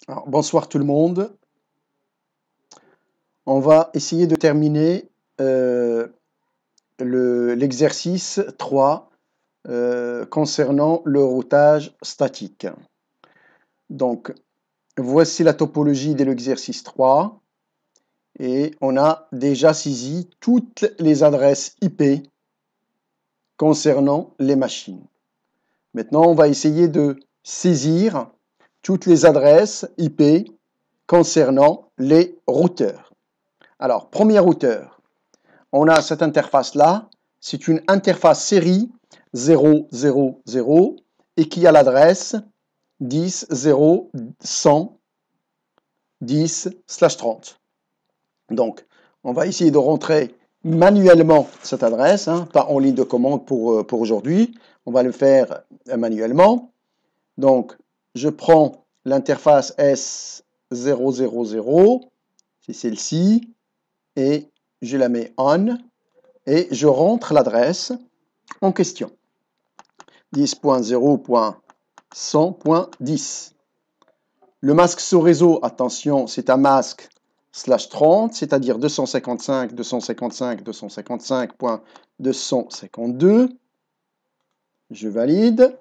Alors, bonsoir tout le monde. On va essayer de terminer l'exercice 3 concernant le routage statique. Donc, voici la topologie de l'exercice 3 et on a déjà saisi toutes les adresses IP concernant les machines. Maintenant, on va essayer de saisir toutes les adresses IP concernant les routeurs. Alors, premier routeur, on a cette interface-là. C'est une interface série 000 et qui a l'adresse 10.0.100.10/30. Donc, on va essayer de rentrer manuellement cette adresse, pas en ligne de commande pour aujourd'hui. On va le faire manuellement. Donc, je prends l'interface S000, c'est celle-ci, et je la mets on, et je rentre l'adresse en question. 10.0.100.10. Le masque sous réseau, attention, c'est un masque /30, c'est-à-dire 255.255.252. Je valide.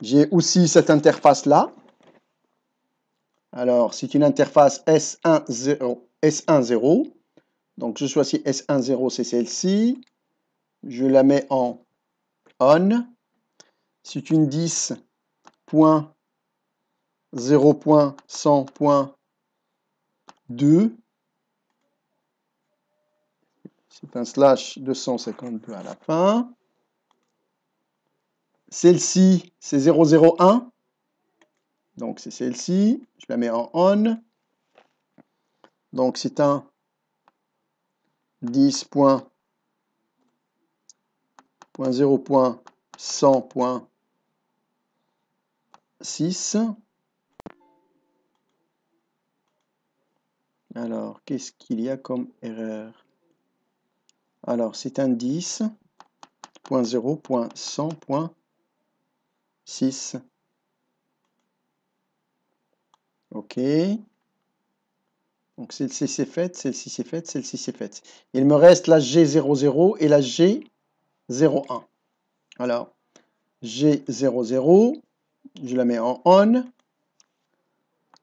J'ai aussi cette interface-là. Alors, c'est une interface S10. Donc, je choisis S10, c'est celle-ci. Je la mets en on. C'est une 10.0.100.2. C'est un /252 à la fin. Celle-ci, c'est 001. Donc, c'est celle-ci. Je la mets en on. Donc, c'est un 10.0.100.6. Alors, qu'est-ce qu'il y a comme erreur? Alors, c'est un 10.0.100.6. OK. Donc, celle-ci c'est faite, celle-ci c'est faite, celle-ci c'est faite. Il me reste la G00 et la G01. Alors, G00, je la mets en on.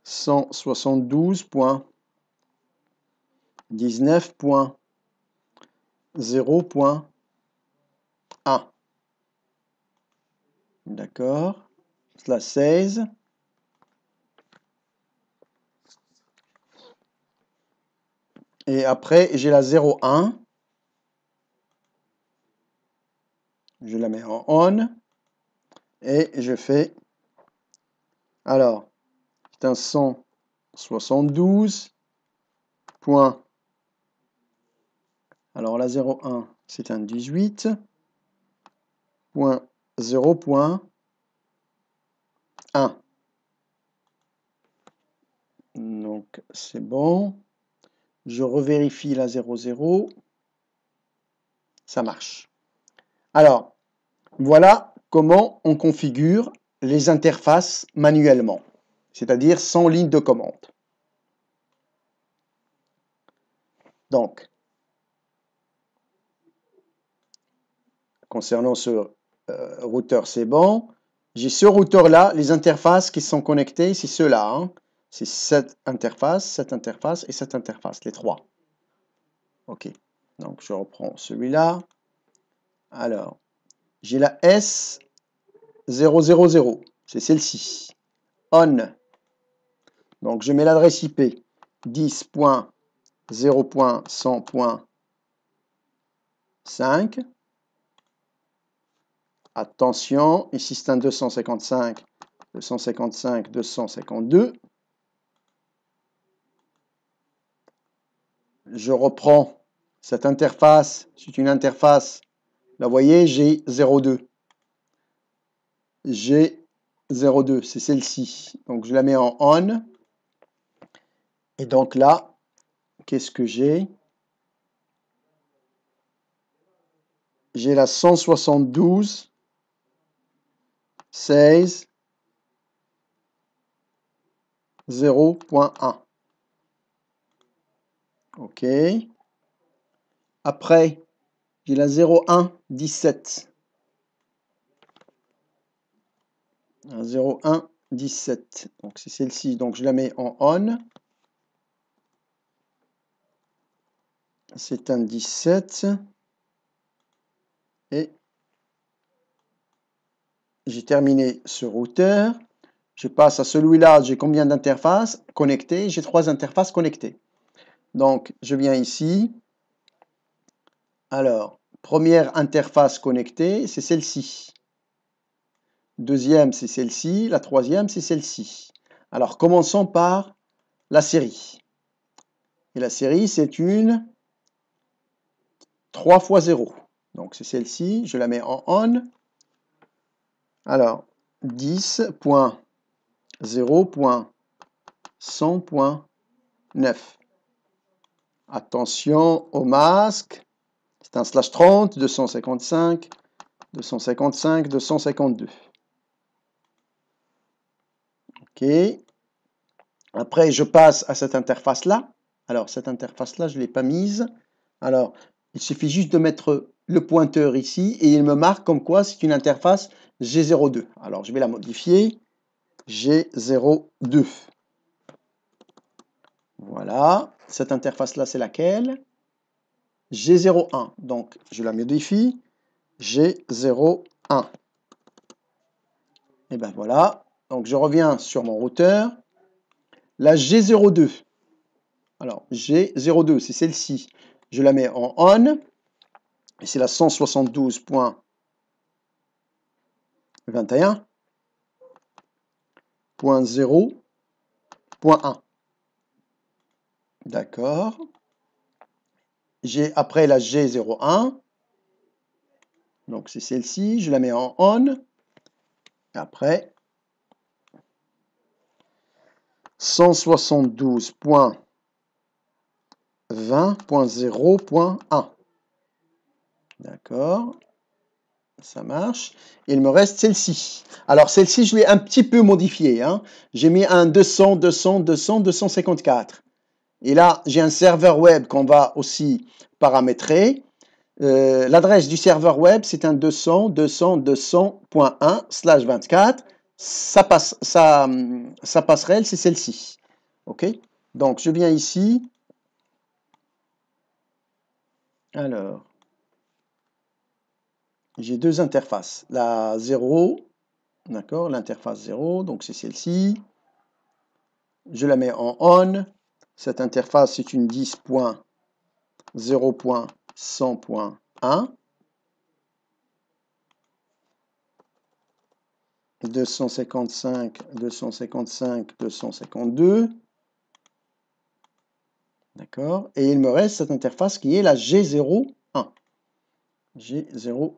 172.19.0.1. D'accord. Cela 16. Et après, j'ai la 01. Je la mets en on. Et je fais. Alors, c'est un 172. Point. Alors, la 01, c'est un 18. Point 0.1. Donc, c'est bon. Je revérifie la 00. Ça marche. Alors, voilà comment on configure les interfaces manuellement, c'est-à-dire sans ligne de commande. Donc, concernant ce routeur, c'est bon. J'ai ce routeur-là, les interfaces qui sont connectées, c'est ceux-là. C'est cette interface et cette interface, les trois. OK. Donc, je reprends celui-là. Alors, j'ai la S000, c'est celle-ci. On. Donc, je mets l'adresse IP 10.0.100.5. Attention, ici c'est un 255, 255, 252. Je reprends cette interface, c'est une interface, là vous voyez, j'ai 02. J'ai 02, c'est celle-ci. Donc je la mets en on. Et donc là, qu'est-ce que j'ai? J'ai la 172, 16, 0.1. OK. Après, j'ai la 0.1.17. 0.1.17. Donc c'est celle-ci. Donc je la mets en on. C'est un 17. Et j'ai terminé ce routeur. Je passe à celui-là. J'ai combien d'interfaces connectées? J'ai 3 interfaces connectées. Donc je viens ici. Alors, première interface connectée, c'est celle-ci. Deuxième, c'est celle-ci. La troisième, c'est celle-ci. Alors, commençons par la série. Et la série, c'est une 3 fois 0. Donc, c'est celle-ci. Je la mets en on. Alors, 10.0.100.9. Attention au masque. C'est un /30, 255, 255, 252. OK. Après, je passe à cette interface-là. Alors, cette interface-là, je ne l'ai pas mise. Alors, il suffit juste de mettre le pointeur ici et il me marque comme quoi c'est une interface G02. Alors, je vais la modifier. G02. Voilà. Cette interface-là, c'est laquelle? G01. Donc, je la modifie. G01. Et ben voilà. Donc, je reviens sur mon routeur. La G02. Alors, G02, c'est celle-ci. Je la mets en on. Et c'est la 172.21.0.1. D'accord. J'ai après la G01. Donc, c'est celle-ci. Je la mets en on. Après, 172.20.0.1. D'accord. Ça marche. Il me reste celle-ci. Alors, celle-ci, je l'ai un petit peu modifiée. Hein. J'ai mis un 200, 200, 200, 254. Et là, j'ai un serveur web qu'on va aussi paramétrer. L'adresse du serveur web, c'est un 200, 200, 200.1/24. Sa passerelle, c'est celle-ci. OK? Donc, je viens ici. Alors, j'ai deux interfaces. La 0, d'accord? L'interface 0, donc c'est celle-ci. Je la mets en on. Cette interface, c'est une 10.0.100.1. 255, 255, 252. D'accord. Et il me reste cette interface qui est la G01. G01.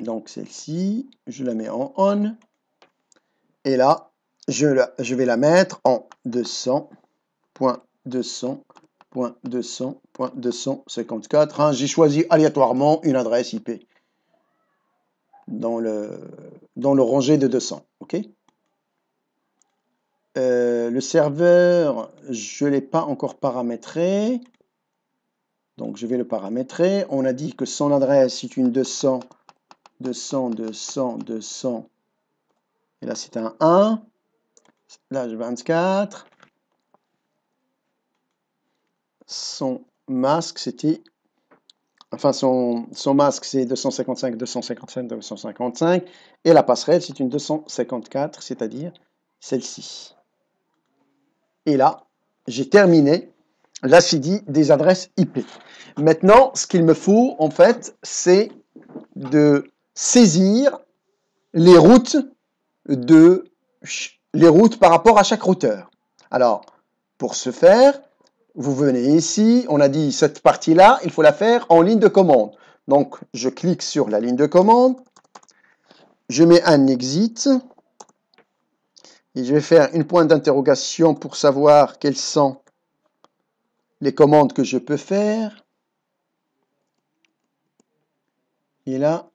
Donc celle-ci, je la mets en on. Et là, je vais la mettre en 200.200.200.254. Hein, j'ai choisi aléatoirement une adresse IP dans le rangé de 200. OK? Le serveur, je ne l'ai pas encore paramétré. Donc, je vais le paramétrer. On a dit que son adresse est une 200, 200, 200, 200. Et là, c'est un 1. Là, j'ai 24. Son masque, c'était... Enfin, son masque, c'est 255, 255, 255. Et la passerelle, c'est une 254, c'est-à-dire celle-ci. Et là, j'ai terminé la CD des adresses IP. Maintenant, ce qu'il me faut, en fait, c'est de saisir les routes par rapport à chaque routeur. Alors, pour ce faire, vous venez ici, on a dit cette partie-là, il faut la faire en ligne de commande. Donc, je clique sur la ligne de commande, je mets un exit, et je vais faire une pointe d'interrogation pour savoir quelles sont les commandes que je peux faire. Et là,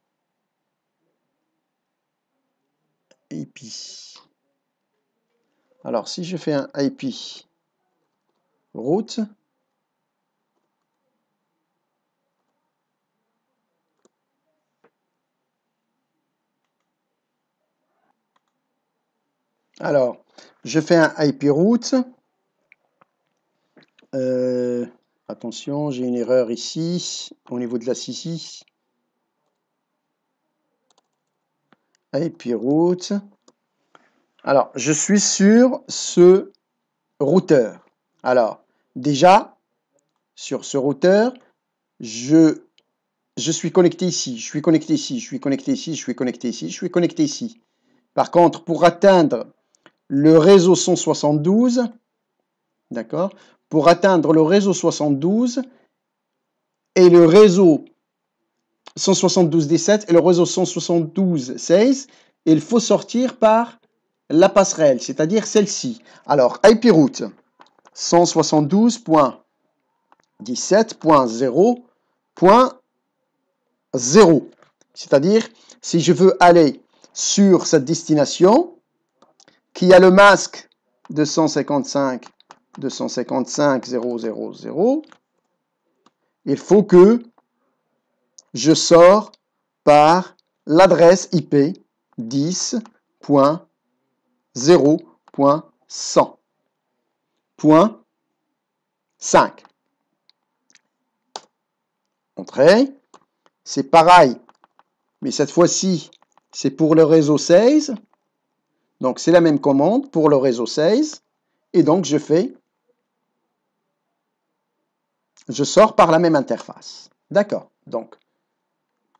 IP. Alors, si je fais un IP route, alors, je fais un IP route. Attention, j'ai une erreur ici, au niveau de la CC. IP route. Alors, je suis sur ce routeur. Alors, déjà, sur ce routeur, je suis connecté ici, je suis connecté ici, je suis connecté ici, je suis connecté ici, je suis connecté ici. Par contre, pour atteindre le réseau 172, d'accord, pour atteindre le réseau 72 et le réseau 172.17 et le réseau 172.16, il faut sortir par la passerelle, c'est-à-dire celle-ci. Alors, IP route 172.17.0.0, c'est-à-dire si je veux aller sur cette destination qui a le masque de 155.255.0.0.0, il faut que je sors par l'adresse IP 10.0.100.5. Entrée. C'est pareil, mais cette fois-ci, c'est pour le réseau 16. Donc, c'est la même commande pour le réseau 16. Et donc, je sors par la même interface. D'accord. Donc,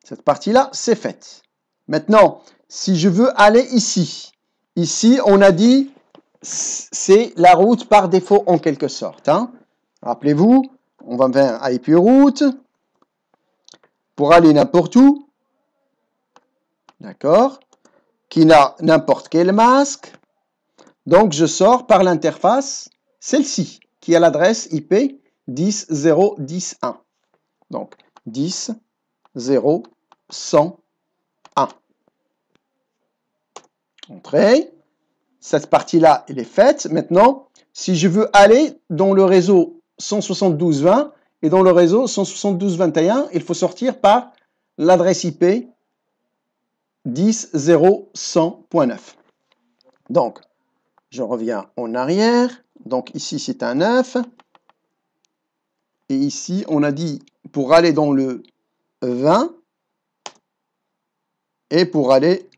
cette partie-là, c'est faite. Maintenant, si je veux aller ici, on a dit, c'est la route par défaut en quelque sorte. Hein. Rappelez-vous, on va faire un IP route pour aller n'importe où. D'accord. Qui n'a n'importe quel masque. Donc, je sors par l'interface, celle-ci, qui a l'adresse IP 10.0.10.1. Donc, 10.0.100.1. Entrée. Cette partie-là, elle est faite. Maintenant, si je veux aller dans le réseau 172.20 et dans le réseau 172.21, il faut sortir par l'adresse IP 10.0.100.9. Donc, je reviens en arrière. Donc, ici, c'est un 9. Et ici, on a dit pour aller dans le 20 et pour aller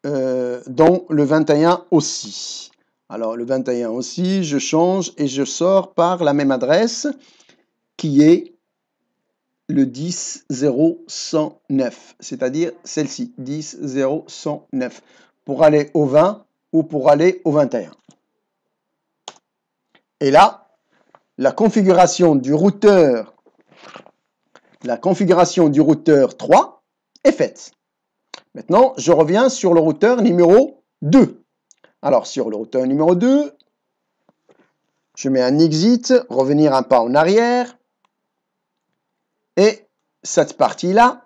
dans le 21 aussi. Alors, le 21 aussi, je change et je sors par la même adresse qui est le 10.0.109, c'est-à-dire celle-ci, 10.0.109, pour aller au 20 ou pour aller au 21. Et là, la configuration du routeur 3 est faite. Maintenant, je reviens sur le routeur numéro 2. Alors, sur le routeur numéro 2, je mets un exit, revenir un pas en arrière. Et cette partie-là,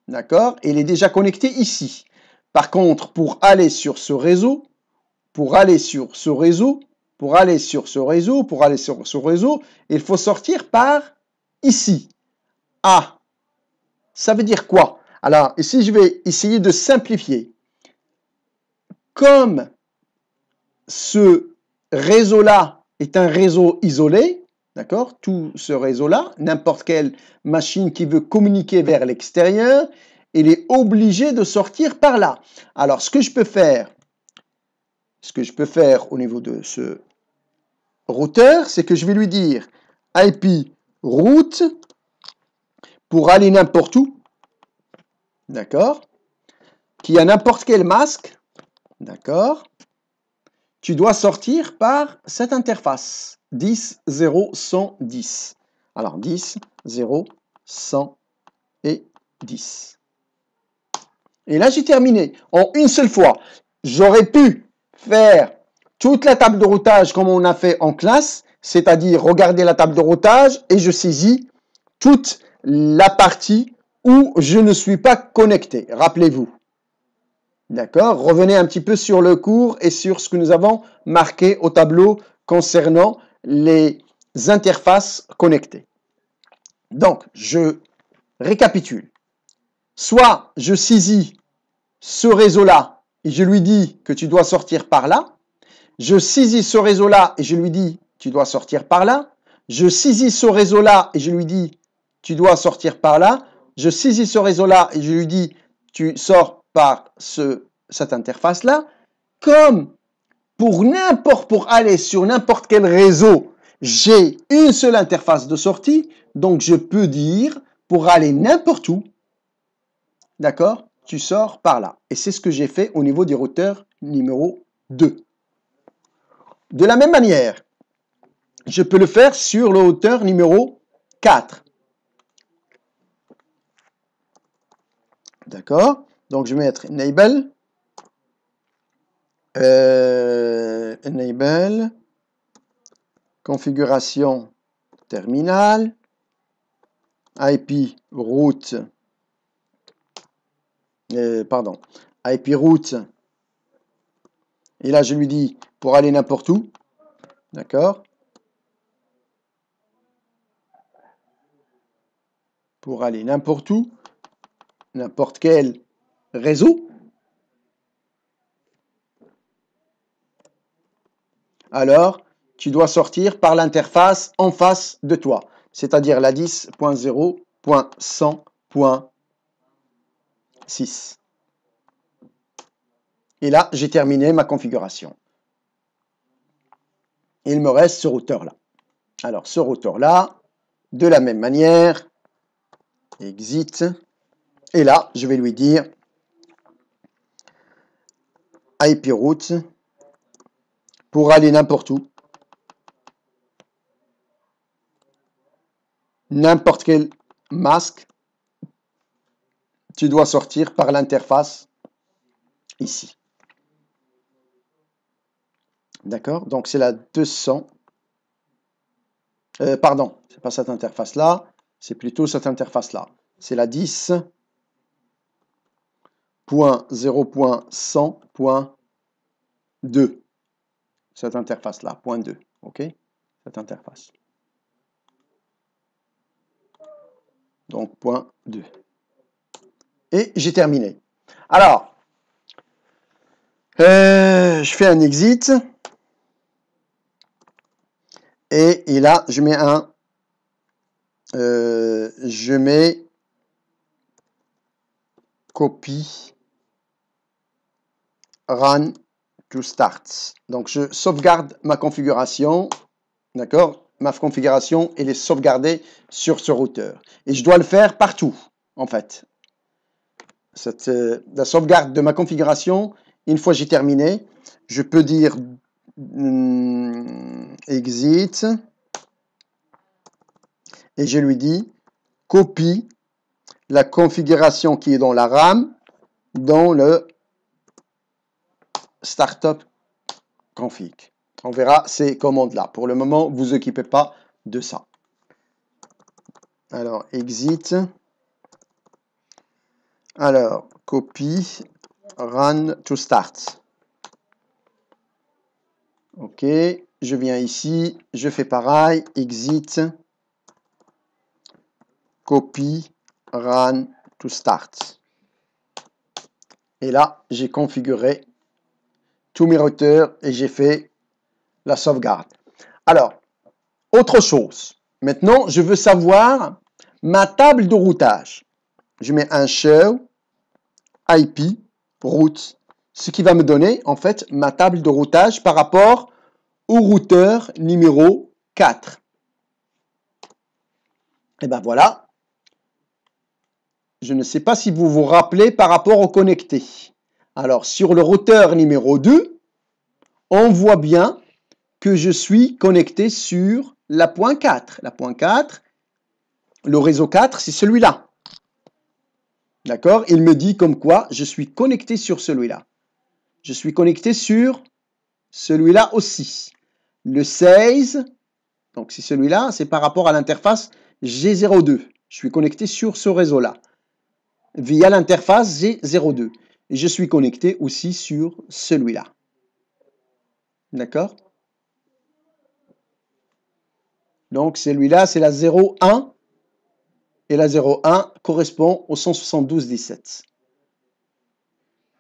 d'accord, elle est déjà connectée ici. Par contre, pour aller sur ce réseau, il faut sortir par ici. Ah, ça veut dire quoi? Alors, ici, je vais essayer de simplifier. Comme ce réseau-là est un réseau isolé, d'accord? Tout ce réseau-là, n'importe quelle machine qui veut communiquer vers l'extérieur, il est obligé de sortir par là. Alors, ce que je peux faire au niveau de ce routeur, c'est que je vais lui dire IP route pour aller n'importe où, d'accord? Qui a n'importe quel masque, d'accord? Tu dois sortir par cette interface 10.0.110. Alors 10.0.100 et 10. Et là, j'ai terminé. En une seule fois, j'aurais pu faire toute la table de routage comme on a fait en classe, c'est-à-dire regarder la table de routage et je saisis toute la partie où je ne suis pas connecté. Rappelez-vous. D'accord? Revenez un petit peu sur le cours et sur ce que nous avons marqué au tableau concernant les interfaces connectées. Donc, je récapitule. Soit je saisis ce réseau-là et je lui dis que tu dois sortir par là. Je saisis ce réseau-là et je lui dis tu dois sortir par là. Je saisis ce réseau-là et je lui dis tu dois sortir par là. Je saisis ce réseau-là et je lui dis tu sors par cette interface-là. Comme pour aller sur n'importe quel réseau, j'ai une seule interface de sortie, donc je peux dire pour aller n'importe où, d'accord, tu sors par là. Et c'est ce que j'ai fait au niveau du routeur numéro 2. De la même manière, je peux le faire sur le routeur numéro 4. D'accord? Donc, je vais mettre enable. Enable. Configuration terminal. IP route. IP route. Et là, je lui dis pour aller n'importe où. D'accord? Pour aller n'importe où, n'importe quel réseau. Alors, tu dois sortir par l'interface en face de toi, c'est-à-dire la 10.0.100.6. Et là, j'ai terminé ma configuration. Il me reste ce routeur-là. Alors, ce routeur-là, de la même manière, exit. Et là, je vais lui dire IP route pour aller n'importe où. N'importe quel masque, tu dois sortir par l'interface ici. D'accord? Donc, c'est la 200. Pardon, c'est pas cette interface-là, c'est plutôt cette interface-là. C'est la 10.0.100.2. Cette interface-là, point 2. OK? Cette interface. Donc, point 2. Et j'ai terminé. Alors, je fais un exit. Et là, je mets copy run to start. Donc, je sauvegarde ma configuration. D'accord? Ma configuration, elle est sauvegardée sur ce routeur. Et je dois le faire partout, en fait. La sauvegarde de ma configuration, une fois j'ai terminé, je peux dire exit et je lui dis copie la configuration qui est dans la RAM dans le startup config. On verra ces commandes-là. Pour le moment, vous occupez pas de ça. Alors, exit. Alors, copy run to start. OK. Je viens ici. Je fais pareil. Exit. Copy run to start. Et là, j'ai configuré tous mes routeurs et j'ai fait la sauvegarde. Alors, autre chose. Maintenant, je veux savoir ma table de routage. Je mets un show IP route, ce qui va me donner en fait ma table de routage par rapport au routeur numéro 4. Et ben voilà. Je ne sais pas si vous vous rappelez par rapport au connecté. Alors, sur le routeur numéro 2, on voit bien que je suis connecté sur la point 4. La point 4, le réseau 4, c'est celui-là. D'accord? Il me dit comme quoi je suis connecté sur celui-là. Je suis connecté sur celui-là aussi. Le 16, donc c'est celui-là, c'est par rapport à l'interface G02. Je suis connecté sur ce réseau-là, via l'interface G02. et je suis connecté aussi sur celui-là. D'accord? Donc celui-là, c'est la 0,1 et la 0,1 correspond au 172.17.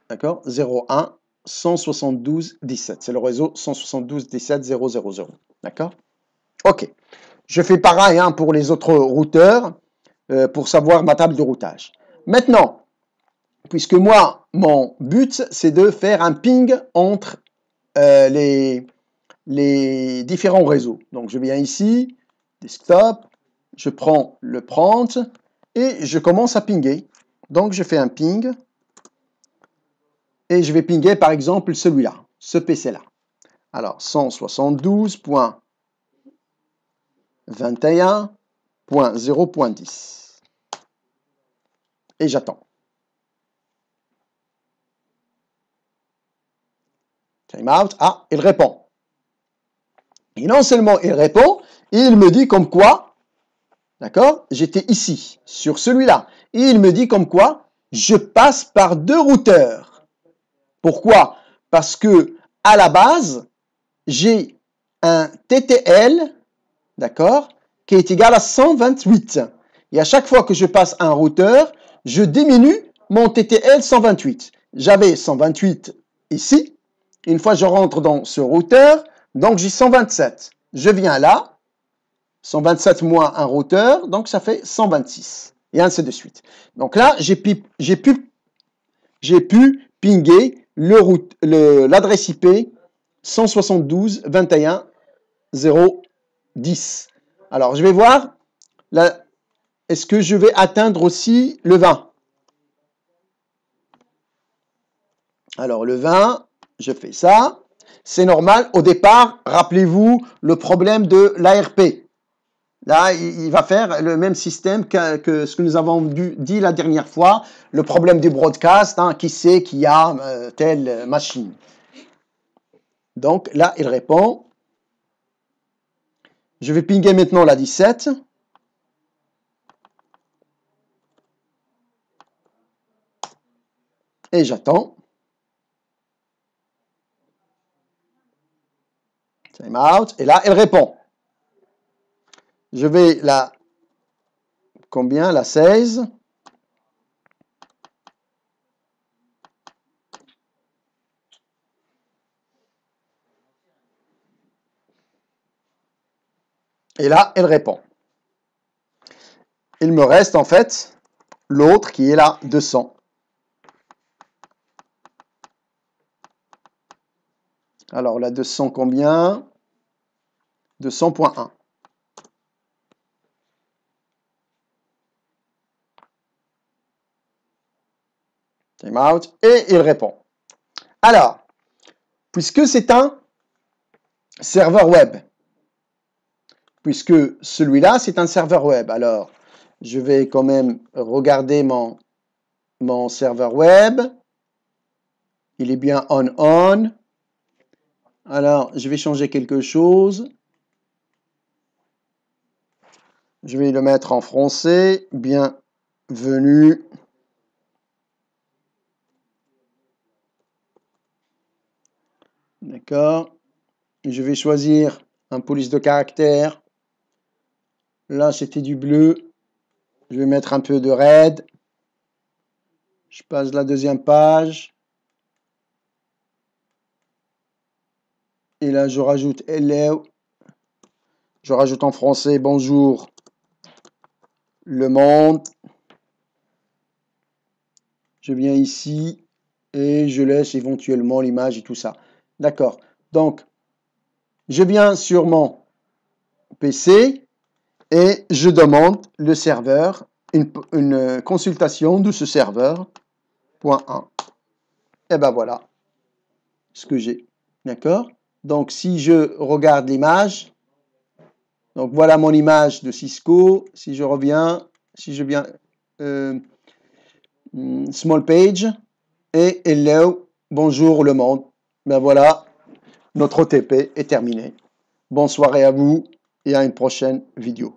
D'accord? 0,1, 172.17. C'est le réseau 172.17.000. D'accord? Ok. Je fais pareil hein, pour les autres routeurs pour savoir ma table de routage. Maintenant, puisque moi, mon but, c'est de faire un ping entre les différents réseaux. Donc, je viens ici, desktop, je prends le prompt et je commence à pinguer. Donc, je fais un ping et je vais pinguer, par exemple, celui-là, ce PC-là. Alors, 172.21.0.10. Et j'attends. Timeout. Ah, il répond. Et non seulement il répond, il me dit comme quoi, d'accord, j'étais ici, sur celui-là. Et il me dit comme quoi, je passe par deux routeurs. Pourquoi? Parce que, à la base, j'ai un TTL, d'accord, qui est égal à 128. Et à chaque fois que je passe un routeur, je diminue mon TTL 128. J'avais 128 ici. Une fois je rentre dans ce routeur, donc j'ai 127. Je viens là, 127 moins un routeur, donc ça fait 126. Et ainsi de suite. Donc là, j'ai pu pinguer l'adresse IP 172.21.0.10. Alors, je vais voir, est-ce que je vais atteindre aussi le 20? Alors, le 20, je fais ça. C'est normal. Au départ, rappelez-vous le problème de l'ARP. Là, il va faire le même système que ce que nous avons dit la dernière fois. Le problème du broadcast, hein, qui sait qu'il y a telle machine. Donc là, il répond. Je vais pinguer maintenant la 17. Et j'attends. Time out. Et là, elle répond. Je vais la... Combien? La 16. Et là, elle répond. Il me reste en fait l'autre qui est la 200. Alors, la 200 combien? 200.1. Time out. Et il répond. Alors, puisque c'est un serveur web, puisque celui-là, c'est un serveur web, alors je vais quand même regarder mon serveur web. Il est bien on. Alors, je vais changer quelque chose. Je vais le mettre en français. Bienvenue. D'accord. Je vais choisir un police de caractère. Là, c'était du bleu. Je vais mettre un peu de red. Je passe la deuxième page. Et là, je rajoute hello. Je rajoute en français bonjour le monde. Je viens ici et je laisse éventuellement l'image et tout ça. D'accord. Donc, je viens sur mon PC et je demande le serveur, une consultation de ce serveur. Point 1. Et ben voilà ce que j'ai. D'accord? Donc, si je regarde l'image, donc voilà mon image de Cisco. Si je viens small page et hello, bonjour le monde. Ben voilà, notre OTP est terminé. Bonne soirée à vous et à une prochaine vidéo.